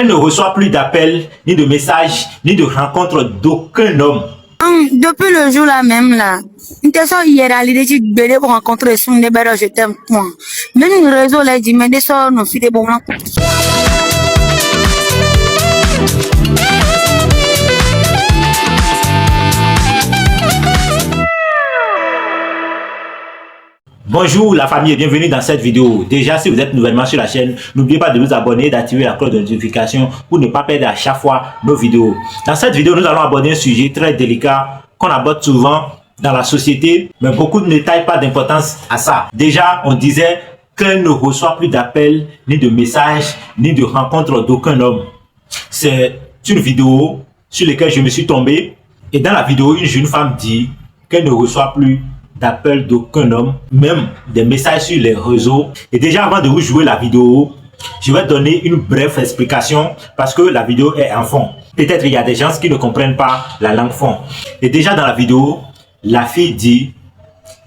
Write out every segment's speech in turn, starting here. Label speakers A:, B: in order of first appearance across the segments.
A: Elle ne reçoit plus d'appels, ni de messages, ni de rencontres d'aucun homme.
B: Depuis le jour là même là, une personne hier à l'idée de pour rencontrer son débarras, je t'aime point. Même une réseau là dit mais des sorts nous fit des bons.
A: Bonjour la famille et bienvenue dans cette vidéo. Déjà, si vous êtes nouvellement sur la chaîne, n'oubliez pas de vous abonner et d'activer la cloche de notification pour ne pas perdre à chaque fois nos vidéos. Dans cette vidéo, nous allons aborder un sujet très délicat qu'on aborde souvent dans la société, mais beaucoup ne taillent pas d'importance à ça. Déjà, on disait qu'elle ne reçoit plus d'appels, ni de messages, ni de rencontres d'aucun homme. C'est une vidéo sur laquelle je me suis tombé et dans la vidéo, une jeune femme dit qu'elle ne reçoit plus d'appel d'aucun homme, même des messages sur les réseaux. Et déjà, avant de vous jouer la vidéo, je vais donner une brève explication parce que la vidéo est en fond. Peut-être il y a des gens qui ne comprennent pas la langue fond. Et déjà dans la vidéo, la fille dit,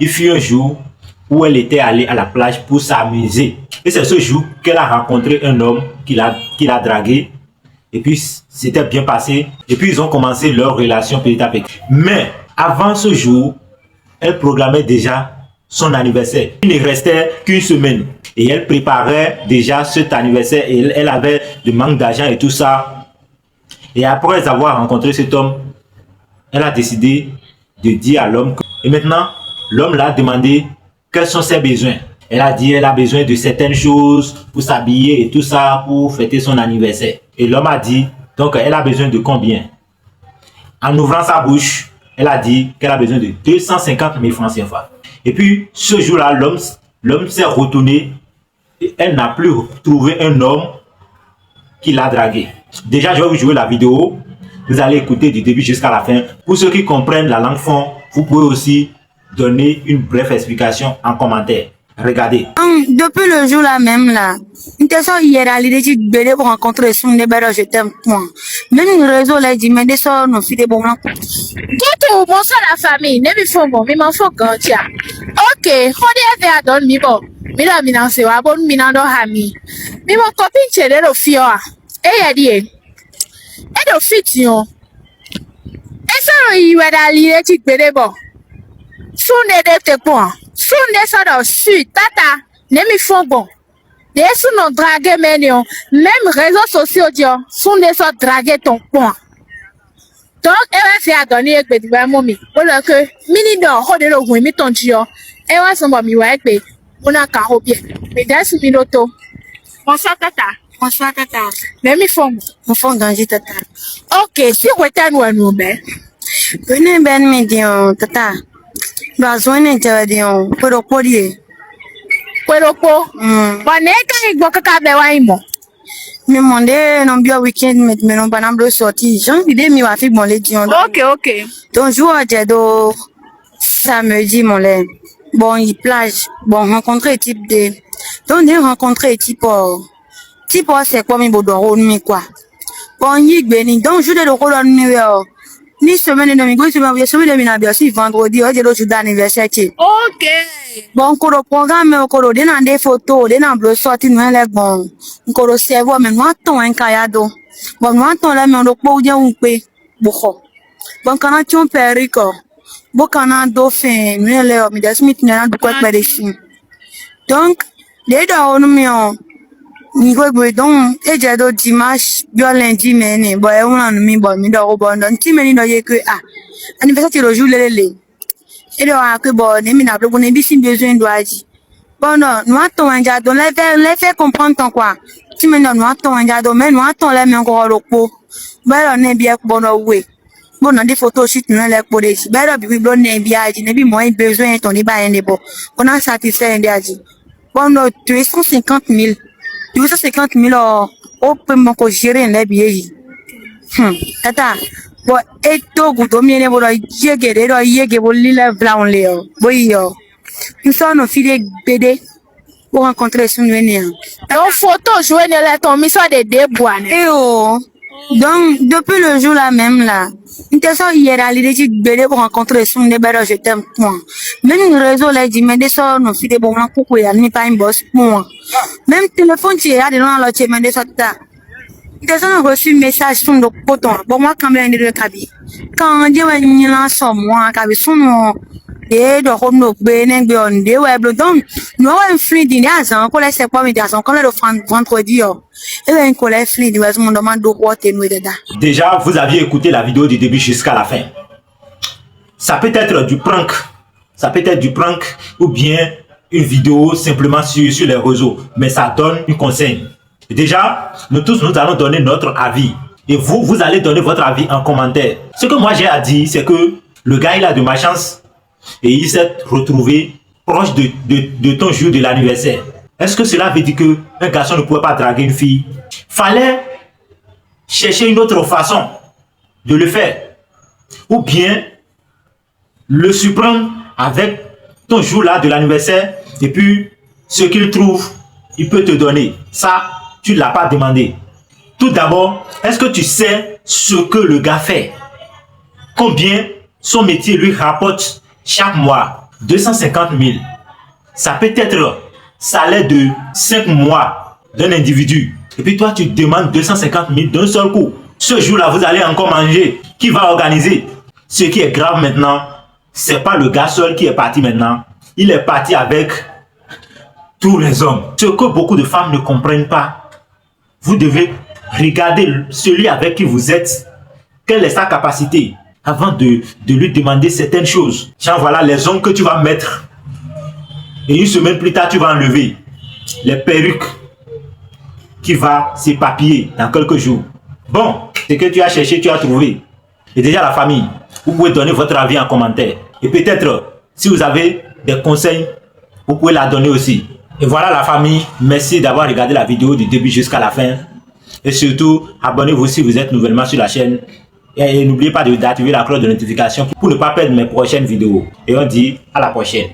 A: il fut un jour où elle était allée à la plage pour s'amuser. Et c'est ce jour qu'elle a rencontré un homme qui l'a dragué. Et puis, c'était bien passé. Et puis, ils ont commencé leur relation petit à petit. Mais avant ce jour, elle programmait déjà son anniversaire. Il ne restait qu'une semaine. Et elle préparait déjà cet anniversaire. Et elle avait du manque d'argent et tout ça. Et après avoir rencontré cet homme, elle a décidé de dire à l'homme. Et maintenant, l'homme l'a demandé quels sont ses besoins. Elle a dit qu'elle a besoin de certaines choses pour s'habiller et tout ça pour fêter son anniversaire. Et l'homme a dit, donc elle a besoin de combien? En ouvrant sa bouche, elle a dit qu'elle a besoin de 250 000 francs CFA. Et puis, ce jour-là, l'homme s'est retourné et elle n'a plus trouvé un homme qui l'a dragué. Déjà, je vais vous jouer la vidéo. Vous allez écouter du début jusqu'à la fin. Pour ceux qui comprennent la langue fond, vous pouvez aussi donner une brève explication en commentaire. Regardez.
B: Depuis le jour là même là, une personne hier à l'idée de pour rencontrer son débarras, je t'aime point. Même une réseau là dit mais des sorts nous fit des bons.
C: Bonsoir la famille, ne me font bon, mais m'en faut gantia. Ok, on est fait à don mi bon. Mi la mi nan se wa bon mi nan do hami. Mi mon copine chere do fio a. E dit. E do fit yo. E so yi wa da li e ti gbede bon. Sunde de te bon. Sunde so do su tata, ne me font bon. Des sous non dragué menio, même réseaux sociaux dio, sunde so dragué ton point. Donc, elle va faire gagner avec des mamie. Voilà que, mini d'or, on est le oui, mi ton dio. Elle va s'en va mi wa avec on a carreau bien. Mais dans ce minuto. Bonsoir, tata.
B: Bonsoir tata.
C: Mais mi font.
B: Mon fond danger tata.
C: Ok, si vous êtes à nous, ben.
B: Venez ben me dire tata. Besoin de dire pour le podier.
C: Kweropo. Boneka igbo kaka be wa imo.
B: Me demandé non bien week-end mais non pas n'amble sorti. J'ai idée mi wa fi bon les dion.
C: Ok.
B: Donc jour à do samedi mon lait. Bon il plage. Bon rencontrer type de. Donc des rencontrer type c'est quoi mi bodoro mi quoi. Bon y gbeni donc jour de rôle mi ni semaine de mi go semaine de mi na bien si vendredi o de l'autre d'anniversaire.
C: Ok.
B: Bon, ko le programme ko de nan des photos, de nan bleu sorti nous les bon. Ko le cerveau mais moi ton un kayado. Bon, moi ton là mais on ko bien un peu boko. Bon, kana tu perico. Bon, kana dauphin, nous les mi des smith na du quoi pédéchi. Donc, les deux on mi ni go bo donc et j'ai do dimanche, bio lundi mais ni bon on a mi bon mi do bon donc ti me ni do ye que anniversaire le jour le. Et là, que bon, les mineurs, on a besoin de agir. Bon, non, nous attendons un jardin, les faire comprendre ton quoi. Si maintenant nous attendons un jardin, mais nous attendons les mains encore au pot. Ben, on est bien bon, oui. Bon, on a des photos, si tu nous les pour des. Ben, là, puis, bon, on est bien agir, n'est pas moins besoin de ton débat, un débat. On a satisfait un agir. Bon, non, 250 000. 250 000, au peu, mon co gérer un billets. Tata. Bon, et tout, vous dominez, vous yéguez, vous lila blanc, léo. Oui, yo. Nous sommes nos filles BD pour rencontrer son venir.
C: Donc, photo, jouer dans ton mission de débois.
B: Eh oh. Donc, depuis le jour là même là, une personne hier à l'idée de BD pour rencontrer son débarras, je t'aime point. Même une réseau là, dit, mais des sorts, nos filles de bon, pourquoi il n'y a pas une bosse, moi. Même téléphone, tu es là, de non, l'autre, mais des sortes là. Ils ont reçu un message sur le coton. Bon, moi, quand même, de Kabi. Quand Dieu a mis l'ensemble, moi, Kabi, son nom, de Hono, Benen, de Web, donc, nous avons un flux d'idées, on connaît c'est quoi, mais on connaît le vendredi, et un collègue flux d'idées, on demande de quoi t'es nous dedans.
A: Déjà, vous aviez écouté la vidéo du début jusqu'à la fin. Ça peut être du prank. Ça peut être du prank ou bien une vidéo simplement sur les réseaux. Mais ça donne une conseil. Déjà, nous tous, nous allons donner notre avis. Et vous allez donner votre avis en commentaire. Ce que moi j'ai à dire, c'est que le gars, il a de ma chance. Et il s'est retrouvé proche de ton jour de l'anniversaire. Est-ce que cela veut dire qu'un garçon ne pouvait pas draguer une fille? Fallait chercher une autre façon de le faire. Ou bien le surprendre avec ton jour là de l'anniversaire. Et puis, ce qu'il trouve, il peut te donner. Ça, tu ne l'as pas demandé. Tout d'abord, est-ce que tu sais ce que le gars fait? Combien son métier lui rapporte chaque mois? 250 000. Ça peut être salaire de 5 mois d'un individu. Et puis toi, tu demandes 250 000 d'un seul coup. Ce jour-là, vous allez encore manger. Qui va organiser? Ce qui est grave maintenant, c'est pas le gars seul qui est parti maintenant. Il est parti avec tous les hommes. Ce que beaucoup de femmes ne comprennent pas, vous devez regarder celui avec qui vous êtes. Quelle est sa capacité avant de lui demander certaines choses. Genre voilà les ongles que tu vas mettre. Et une semaine plus tard, tu vas enlever les perruques qui va s'éparpiller dans quelques jours. Bon, ce que tu as cherché, tu as trouvé. Et déjà la famille, vous pouvez donner votre avis en commentaire. Et peut-être, si vous avez des conseils, vous pouvez la donner aussi. Et voilà la famille, merci d'avoir regardé la vidéo du début jusqu'à la fin. Et surtout, abonnez-vous si vous êtes nouvellement sur la chaîne. Et n'oubliez pas d'activer la cloche de notification pour ne pas perdre mes prochaines vidéos. Et on dit à la prochaine.